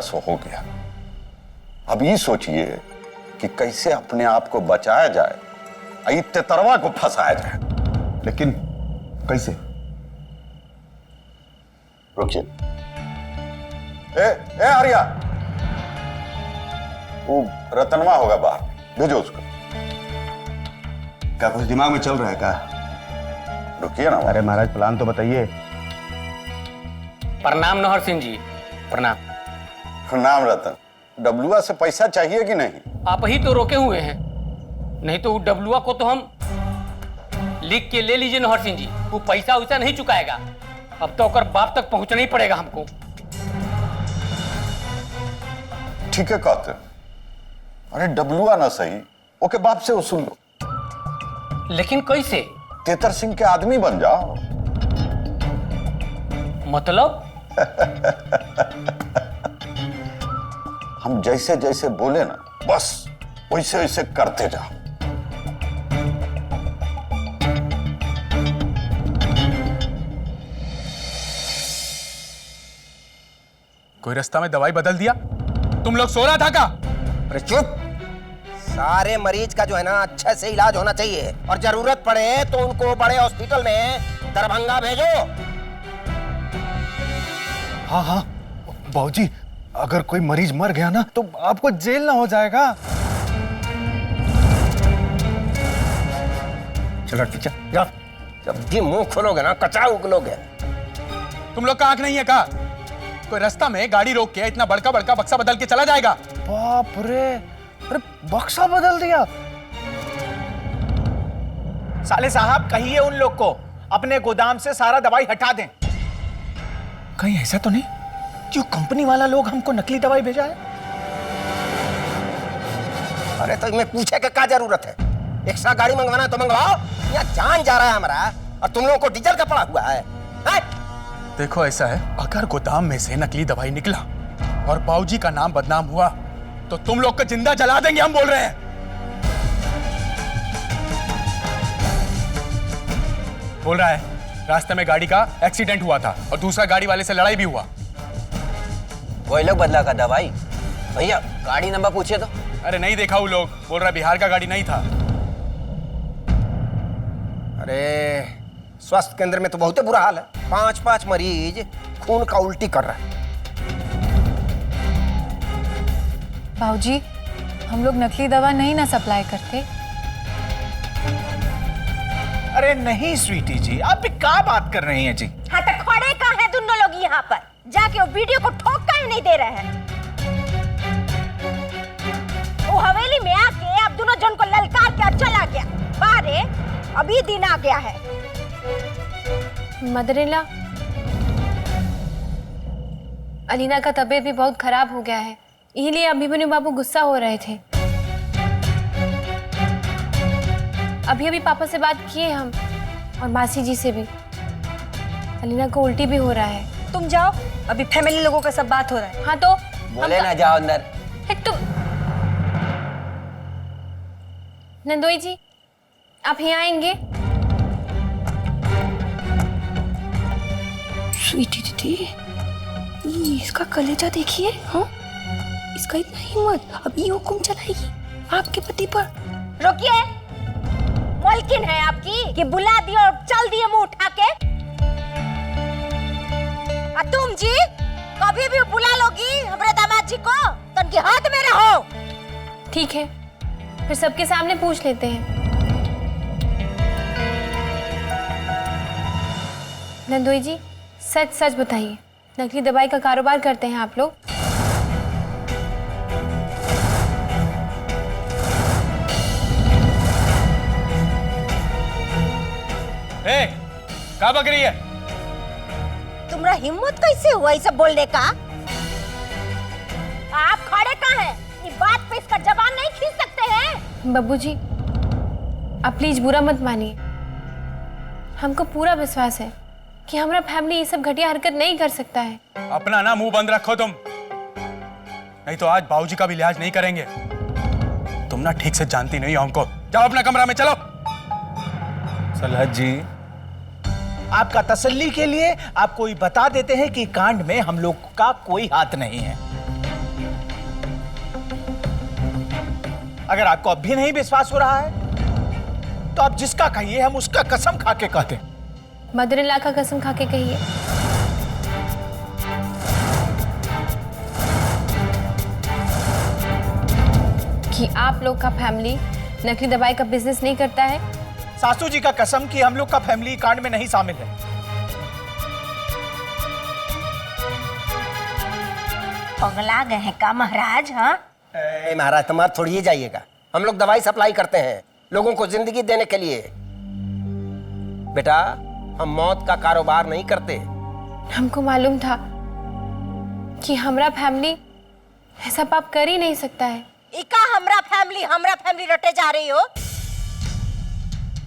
सो हो गया। अब ये सोचिए कि कैसे अपने आप को बचाया जाए, तेतरवा को फंसाया जाए। लेकिन कैसे? रुकिए। ए आर्या, वो रतनवा होगा बाहर, भेजो उसको। क्या कुछ दिमाग में चल रहा है क्या? रुकिए ना। अरे महाराज, प्लान तो बताइए। प्रणाम नौहर सिंह जी। प्रणाम। प्रणाम रतन। डब्लुआ से पैसा चाहिए कि नहीं? आप ही तो रोके हुए हैं, नहीं तो डब्लुआ को तो हम लिख के ले लीजिए नौहर सिंह जी। वो पैसा वैसा नहीं चुकाएगा, अब तो ओकर बाप तक पहुंचना ही पड़ेगा हमको। ठीक है कहते। अरे डब्लुआ ना सही, ओके बाप से वसूल लो। लेकिन कैसे? तेतर सिंह के आदमी बन जाओ। मतलब? हम जैसे जैसे बोले ना, बस वैसे वैसे करते जाओ। कोई रास्ता में दवाई बदल दिया? तुम लोग सो रहा था क्या? अरे चुप। सारे मरीज का जो है ना अच्छे से इलाज होना चाहिए, और जरूरत पड़े तो उनको बड़े हॉस्पिटल में दरभंगा भेजो। हाँ हाँ बाबूजी, अगर कोई मरीज मर गया ना तो आपको जेल ना हो जाएगा। चलो टीचर जाओ, जब भी मुंह खोलोगे ना कचरा उगलोगे। तुम लोग का आंख नहीं है क्या? कोई रास्ता में गाड़ी रोक के इतना बड़का बड़का बक्सा बदल के चला जाएगा? बाप रे, अरे बक्सा बदल दिया। साले साहब कहिए उन लोग को अपने गोदाम से सारा दवाई हटा दें। कहीं ऐसा तो नहीं कि कंपनी वाला लोग हमको नकली दवाई भेजा है? अरे तो इनमें पूछे का क्या जरूरत है? एक्स्ट्रा गाड़ी मंगवाना है तो मंगवाओ, यहाँ जान जा रहा है हमारा और तुम लोगों को डीजल का पड़ा हुआ है। देखो ऐसा है, अगर गोदाम में से नकली दवाई निकला और बाबूजी का नाम बदनाम हुआ तो तुम लोग को जिंदा जला देंगे, हम बोल रहे हैं। बोल रहा है रास्ते में गाड़ी का एक्सीडेंट हुआ था और दूसरा गाड़ी वाले से लड़ाई भी हुआ। वही लोग बदला का दवाई। भैया गाड़ी नंबर पूछिए तो। अरे नहीं देखा वो लोग, बोल रहा बिहार का गाड़ी नहीं था। अरे स्वास्थ्य केंद्र में तो बहुत बुरा हाल है, 5-5 मरीज खून का उल्टी कर रहा है। बाबूजी, हम लोग नकली दवा नहीं ना सप्लाई करते। अरे नहीं स्वीटी जी, आप भी क्या बात कर रही हैं जी? हाँ तो खड़े कहाँ हैं दोनों लोग यहाँ पर? जाके वो वीडियो को ठोक काहे नहीं दे रहे हैं? वो हवेली में आके अब दोनों जन को ललकार के चला गया। बारे अभी दिन आ गया है। मदर-इन-लॉ, अलीना का तबीयत भी बहुत खराब हो गया है, इसीलिए अभिमन्यु बाबू गुस्सा हो रहे थे। अभी अभी पापा से बात किए हम, और मासी जी से भी। अलीना को उल्टी भी हो रहा है। तुम जाओ, अभी फैमिली लोगों का सब बात हो रहा है। हाँ तो बोले ना जाओ अंदर। तुम नंदोई जी, आप यहाँ आएंगे? स्वीटी दीदी, इसका कलेजा देखिए। हाँ, इसका इतना हिम्मत, अब ये हुक्म चलाएगी आपके पति पर। रुकिए, मुमकिन है आपकी कि बुला दिए और चल दिए मुंह उठा के? तुम जी कभी भी बुला लोगी हमारे दामाद जी को तो उनके हाथ में रहो। ठीक है, फिर सबके सामने पूछ लेते हैं। नंदोई जी, सच सच बताइए, नकली दवाई का कारोबार करते हैं आप लोग? क्या बक रही है? तुम्हारा हिम्मत कैसे हुआ इसे बोलने का? आप खड़े कहाँ हैं? ये बात पे इसका जवाब नहीं खींच सकते हैं? बब्बू जी, आप प्लीज बुरा मत मानिए। हमको पूरा विश्वास है कि हमारा फैमिली ये सब घटिया हरकत नहीं कर सकता है। अपना ना मुंह बंद रखो तुम, नहीं तो आज बाबूजी का भी लिहाज नहीं करेंगे। तुम ना ठीक से जानती नहीं हो हमको। जाओ अपना कमरा में, चलो। सलहत जी, आपका तसल्ली के लिए आपको ये बता देते हैं कि कांड में हम लोग का कोई हाथ नहीं है। अगर आपको अब भी नहीं विश्वास हो रहा है तो आप जिसका कहिए, हम उसका कसम खा के कहते हैं। मदर इन लॉ का कसम खा के कहिए। कि आप लोग का फैमिली नकली दवाई का बिजनेस नहीं करता है। सासू जी का कसम कि हम लोग का फैमिली कांड में नहीं शामिल है। पगला गए हैं का महाराज? हाँ महाराज तुम्हारा थोड़ी ही जाइएगा, हम लोग दवाई सप्लाई करते हैं लोगों को जिंदगी देने के लिए। बेटा हम मौत का कारोबार नहीं करते। हमको मालूम था कि हमारा फैमिली ऐसा पाप कर ही नहीं सकता है। इका हमरा फैमिली रटे जा रही हो।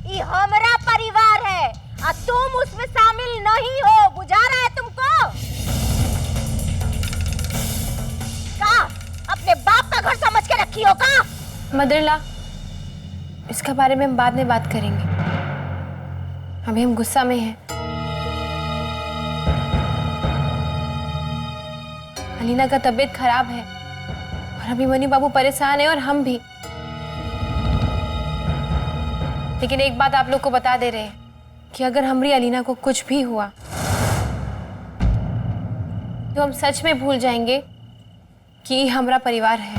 ये हमारा परिवार है और तुम उसमें शामिल नहीं हो, बुझा रहा है तुमको? का अपने बाप का घर समझ के रखी हो का? मदर इन लॉ, इसके बारे में हम बाद में बात करेंगे, अभी हम गुस्सा में हैं। अलीना का तबीयत खराब है और अभिमन्यु बाबू परेशान है और हम भी। लेकिन एक बात आप लोग को बता दे रहे हैं कि अगर हमारी अलीना को कुछ भी हुआ तो हम सच में भूल जाएंगे कि हमारा परिवार है।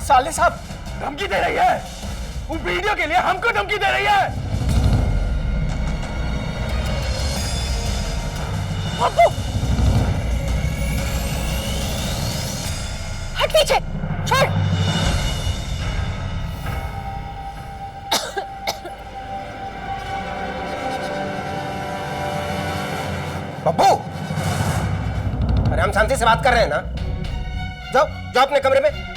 साले साहब धमकी दे रही है, उन वीडियो के लिए हमको धमकी दे रही है। बब्बू हट पीछे, छोड़। बब्बू अरे हम शांति से बात कर रहे हैं ना, जाओ जाओ अपने कमरे में।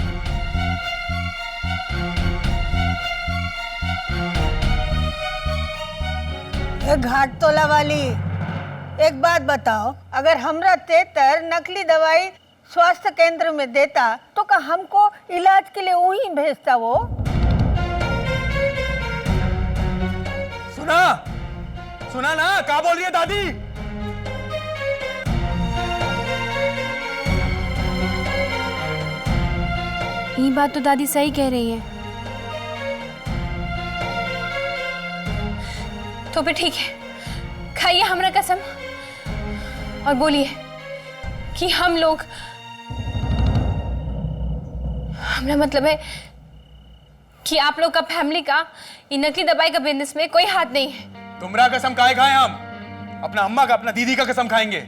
घाट तोला वाली, एक बात बताओ, अगर हमरा तेतर नकली दवाई स्वास्थ्य केंद्र में देता तो का हमको इलाज के लिए वहीं भेजता वो? सुना सुना ना, क्या बोल रही है दादी? ये बात तो दादी सही कह रही है। तो फिर ठीक है, खाइए हमरा कसम और बोलिए कि हम लोग, हमरा मतलब है कि आप लोग का फैमिली का ये नकली दवाई का बिजनेस में कोई हाथ नहीं है। तुमरा कसम काहे खाएं हम? अपना अम्मा का, अपना दीदी का कसम खाएंगे।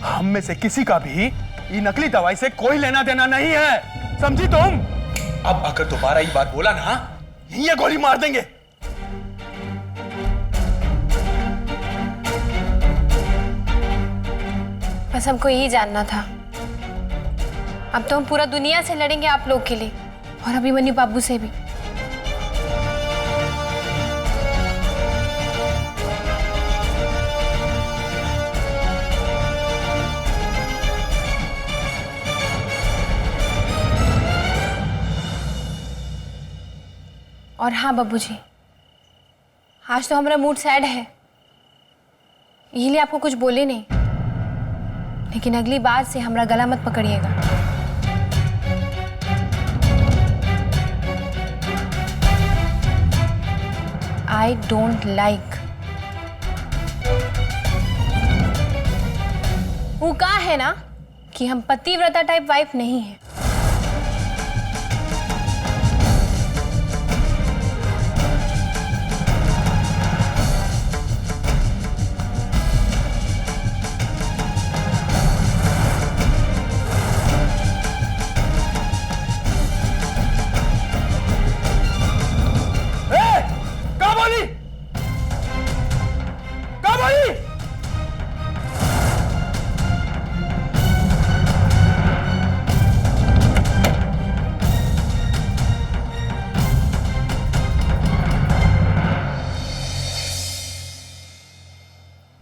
हम में से किसी का भी ये नकली दवाई से कोई लेना देना नहीं है, समझी तुम? अब अगर दोबारा ये बात बोला ना, ये गोली मार देंगे। बस हमको यही जानना था। अब तो हम पूरा दुनिया से लड़ेंगे आप लोग के लिए और अभिमन्यु बाबू से भी। और हाँ बाबूजी, आज तो हमारा मूड सैड है, इसलिए आपको कुछ बोले नहीं, लेकिन अगली बार से हमारा गला मत पकड़िएगा। I don't like. वो कहा है ना कि हम पतिव्रता टाइप वाइफ नहीं है।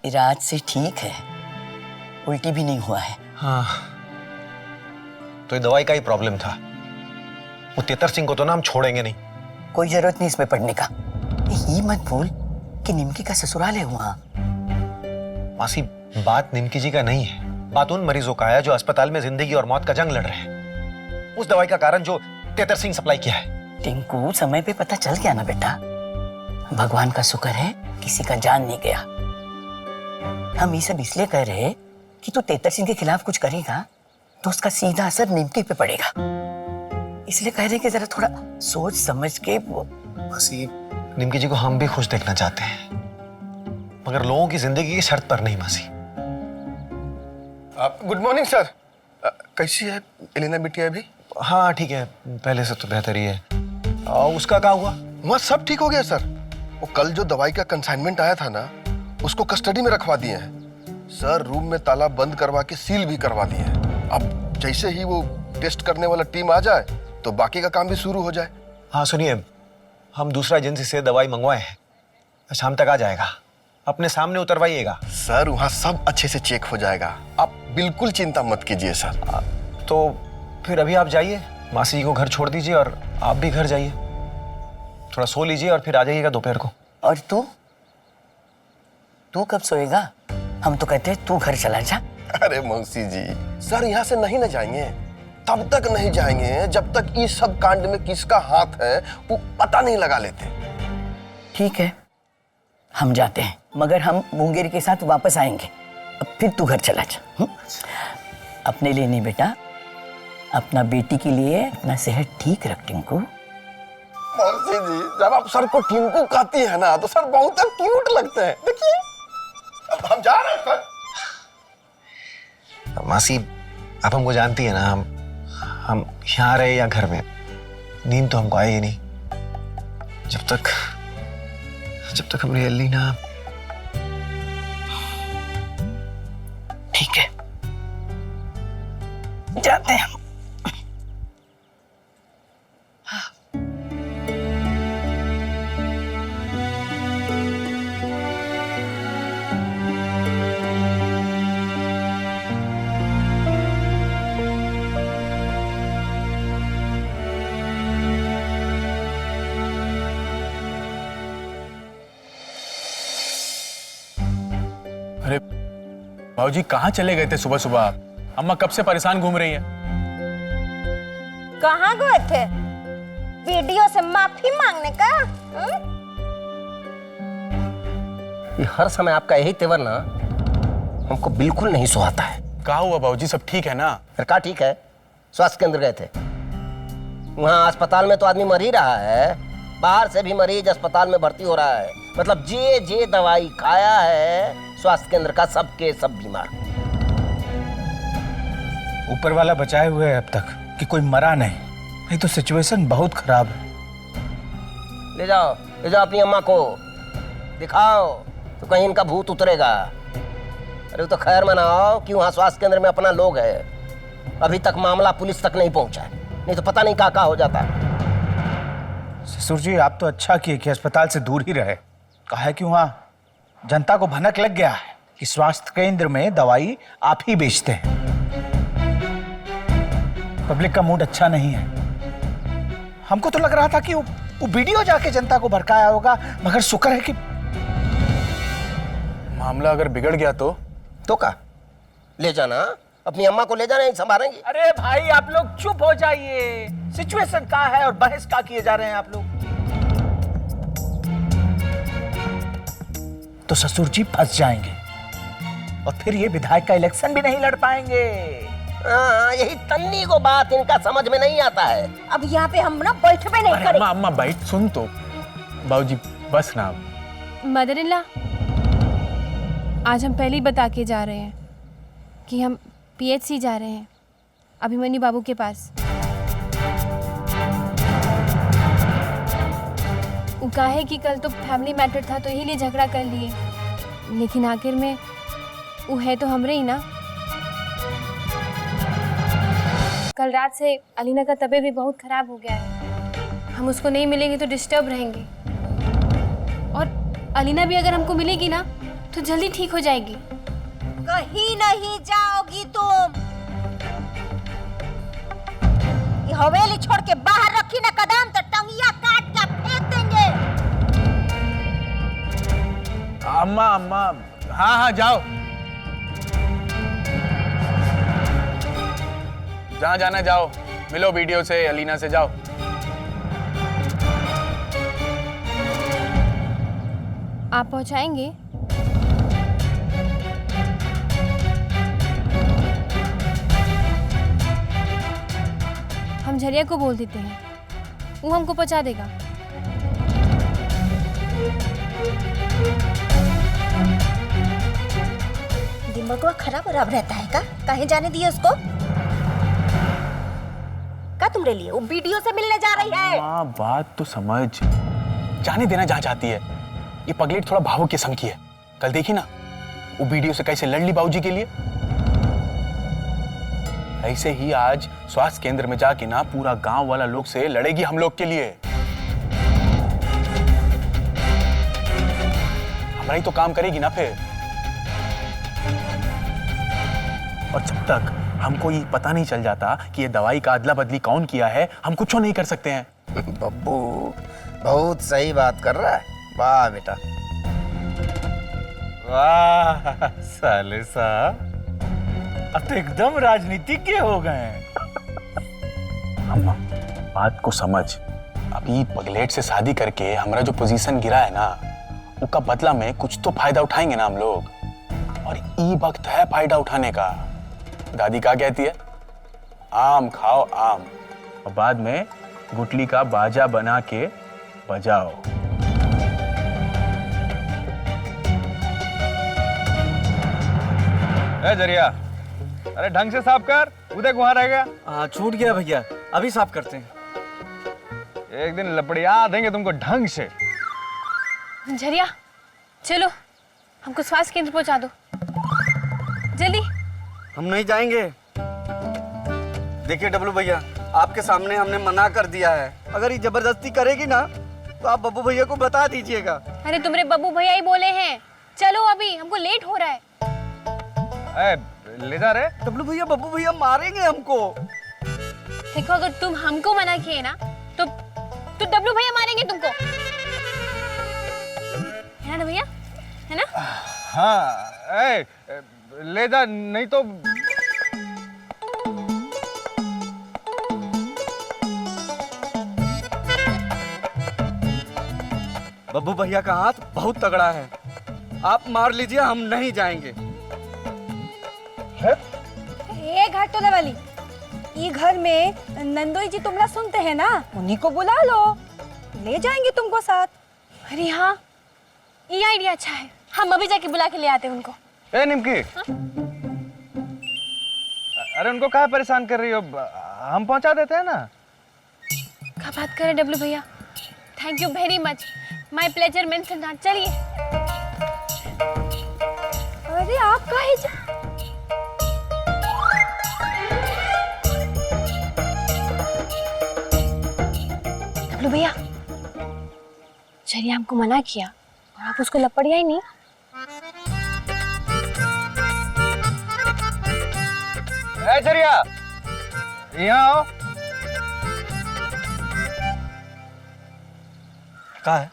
इराद से ठीक है, उल्टी भी नहीं हुआ है। हाँ, तो ये दवाई का ही प्रॉब्लम था। वो तेतर सिंह को तो ना हम छोड़ेंगे नहीं। कोई जरूरत नहीं इसमें पढ़ने का। ये मत भूल कि निमकी का ससुराल है वहाँ। मासी, बात निमकी जी का नहीं है, बात उन मरीजों का है जो अस्पताल में जिंदगी और मौत का जंग लड़ रहे हैं। उस दवाई का कारण जो तेतर सिंह सप्लाई किया है। टिंकू, समय पे पता चल गया ना बेटा। भगवान का शुक्र है किसी का जान नहीं गया। हम ये सब इसलिए कह रहे हैं कि तू तेतर सिंह के खिलाफ कुछ करेगा तो उसका सीधा असर निमकी पे पड़ेगा। इसलिए कह रहे हैं कि जरा थोड़ा सोच समझ के वो। मासी, निमकी जी को हम भी खुश देखना चाहते हैं, मगर लोगों की जिंदगी की शर्त पर नहीं। मासी, गुड मॉर्निंग सर। कैसी है एलिना बिटिया अभी? हाँ ठीक है, पहले से तो बेहतर ही है। उसका क्या हुआ? वहाँ सब ठीक हो गया सर। वो कल जो दवाई का कंसाइनमेंट आया था ना, उसको कस्टडी में रखवा दिए हैं सर। रूम में ताला बंद करवा के सील भी करवा दिए हैं। अब जैसे ही वो टेस्ट करने वाला टीम आ जाए तो बाकी का काम भी शुरू हो जाए। हाँ सुनिए, हम दूसरा एजेंसी से दवाई मंगवाए हैं, शाम तक आ जाएगा। अपने सामने उतरवाइएगा। सर वहाँ सब अच्छे से चेक हो जाएगा, आप बिल्कुल चिंता मत कीजिए सर। तो फिर अभी आप जाइए, मासी जी को घर छोड़ दीजिए और आप भी घर जाइए, थोड़ा सो लीजिए और फिर आ जाइएगा दोपहर को। और तू कब सोएगा? हम तो कहते हैं तू घर चला जा। अरे मौसी जी, सर यहाँ से नहीं ना जाएंगे, तब तक नहीं जाएंगे जब तक इस सब कांड में किसका हाथ है वो पता नहीं लगा लेते। ठीक है, हम जाते हैं, मगर हम मुंगेरी के साथ वापस आएंगे। अब फिर तू घर चला जा। अपने लिए नहीं बेटा, अपना बेटी के लिए अपना सेहत ठीक रख टिंकू। मौसी जी, जब आप सर को टिंकू कहती है ना तो सर बहुत क्यूट लगते हैं। देखिए, अब हम जा रहे हैं सर। मासी, आप हमको जानती है ना, हम यहाँ रहे या घर में, नींद तो हमको आई ही नहीं जब तक हमारी एलिना। ठीक है, जाते हैं। अरे बाबूजी, कहाँ चले गए थे सुबह सुबह आप? अम्मा कब से परेशान घूम रही है। कहाँ गए थे? वीडियो से माफी मांगने का? ये हर समय आपका यही तेवर ना हमको बिल्कुल नहीं सुहाता है। क्या हुआ बाबूजी, सब ठीक है ना? फिर क्या ठीक है? स्वास्थ्य केंद्र गए थे, वहाँ अस्पताल में तो आदमी मर ही रहा है, बाहर से भी मरीज अस्पताल में भर्ती हो रहा है। मतलब जे दवाई खाया है स्वास्थ्य केंद्र का, सबके सब बीमार। ऊपर वाला बचाए हुए है अब तक कि कोई मरा नहीं तो सिचुएशन बहुत खराब है। ले जाओ अपनी अम्मा को दिखाओ तो कहीं इनका भूत उतरेगा। अरे तो खैर मनाओ कि वहाँ स्वास्थ्य केंद्र में अपना लोग है, अभी तक मामला पुलिस तक नहीं पहुंचा है, नहीं तो पता नहीं क्या हो जाता। ससुर जी, आप तो अच्छा किए कि अस्पताल से दूर ही रहे। कहा है कि वहाँ जनता को भनक लग गया है कि स्वास्थ्य केंद्र में दवाई आप ही बेचते हैं। पब्लिक का मूड अच्छा नहीं है। हमको तो लग रहा था कि वो वीडियो जाके जनता को भड़काया होगा, मगर शुक्र है कि मामला अगर बिगड़ गया तो का ले जाना, अपनी अम्मा को ले जाना, ही संभालेंगे। अरे भाई, आप लोग चुप हो जाइए। सिचुएशन क्या है और बहस क्या किए जा रहे हैं आप लोग? तो ससुर जी फंस जाएंगे और फिर ये विधायक का इलेक्शन भी नहीं लड़ पाएंगे। हाँ, यही तन्नी को बात इनका समझ में नहीं आता है। अब यहाँ पे हम ना बैठबे नहीं करेंगे। अम्मा बैठ, सुन तो। बाबूजी बस ना। मदर इन लॉ, आज हम पहले ही बता के जा रहे हैं कि हम PHC जा रहे हैं, अभिमन्यु बाबू के पास। वो कहा है कि कल तो फैमिली मैटर था तो इसीलिए झगड़ा कर लिए, लेकिन आखिर में वो है तो हमरे ही ना। कल रात से अलीना का तबीयत भी बहुत खराब हो गया है, हम उसको नहीं मिलेंगे तो डिस्टर्ब रहेंगे, और अलीना भी अगर हमको मिलेगी ना तो जल्दी ठीक हो जाएगी। कहीं नहीं जाओगी तुम। ये हवेली छोड़ के बाहर रखी ना कदम तो टंगिया काट के फेंक देंगे। अम्मा अम्मा, हाँ हाँ जाओ, जहाँ जाना जाओ, मिलो वीडियो से, अलीना से, जाओ। आप पहुंचाएंगे? हम झरिया को बोल देते हैं, वो हमको पहुंचा देगा। दिमाग खराब रहता है का? कहीं जाने दिए उसको? का तुमरे लिए वो वीडियो से मिलने जा रही है? माँ बात तो समझ, जाने देना जहाँ चाहती है। ये पगलेट थोड़ा भावुक किस्म की है। कल देखी ना वो वीडियो से कैसे लड़ ली बाबूजी के लिए। ऐसे ही आज स्वास्थ्य केंद्र में जाके ना पूरा गांव वाला लोग से लड़ेगी हम लोग के लिए। हमारा ही तो काम करेगी ना फिर। और जब तक हमको ये पता नहीं चल जाता कि ये दवाई का अदला बदली कौन किया है, हम कुछ नहीं कर सकते हैं। बब्बू बहुत सही बात कर रहा है। वाह बेटा, वाह साले साहब, अब तो एकदम राजनीतिज्ञ हो गए हैं। अम्मा बात को समझ, अभी पगलेट से शादी करके हमारा जो पोजीशन गिरा है ना, उसका बदला में कुछ तो फायदा उठाएंगे ना हम लोग। और ये वक्त है फायदा उठाने का। दादी क्या कहती है? आम खाओ आम, और बाद में गुटली का बाजा बना के बजाओ। ए जरिया, अरे ढंग से साफ कर, उधर वहां रह गया। छूट गया भैया, अभी साफ करते हैं। एक दिन लपड़िया देंगे तुमको ढंग से। झरिया चलो, हमको स्वास्थ्य केंद्र पहुंचा दो जल्दी। हम नहीं जाएंगे। देखिए डब्लू भैया, आपके सामने हमने मना कर दिया है। अगर ये जबरदस्ती करेगी ना तो आप बब्बू भैया को बता दीजिएगा। अरे तुम्हारे बब्बू भैया ही बोले हैं, चलो अभी, हमको लेट हो रहा है। ले जा रे। डब्लू भैया, बब्बू भैया मारेंगे हमको। देखो अगर तुम हमको मना किए ना तो डब्लू भैया मारेंगे तुमको, है ना भैया, है ना? हाँ, ले जा, नहीं तो बब्बू भैया का हाथ बहुत तगड़ा है, आप मार लीजिए, हम नहीं जाएंगे। ये घाटोला वाली, ये घर में नंदोई जी तुमरा सुनते हैं ना, उन्हीं को बुला लो, ले जाएंगे तुमको साथ। अरे हाँ, ये आइडिया अच्छा है, हम अभी जाके बुला के ले आते हैं उनको। ए निमकी, अरे उनको काहे परेशान कर रही हो? हम पहुंचा देते हैं ना। क्या बात करें डब्लू भैया, thank you very much, my pleasure means not. चलिए। अरे आप काहे डब्लू भैया, झरिया हमको मना किया और आप उसको लपड़िया ही नहीं। ए झरिया, यहाँ आओ। कहाँ है?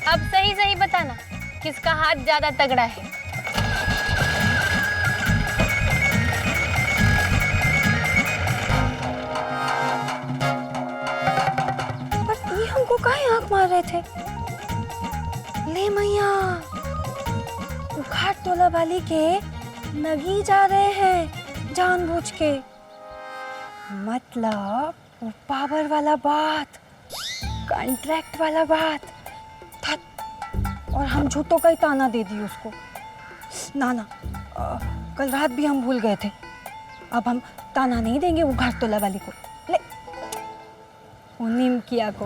अब सही सही बताना किसका हाथ ज्यादा तगड़ा है। पर ये हमको काहे आंख मार रहे थे? ले मैया, घाटोला वाली के नगी जा रहे हैं जानबूझ के। मतलब वो पावर वाला बात, कॉन्ट्रैक्ट वाला बात, और हम झूठों का ही ताना दे दिए उसको। ना कल रात भी हम भूल गए थे। अब हम ताना नहीं देंगे वो घाटोला वाली को, ले वो निमकिया को।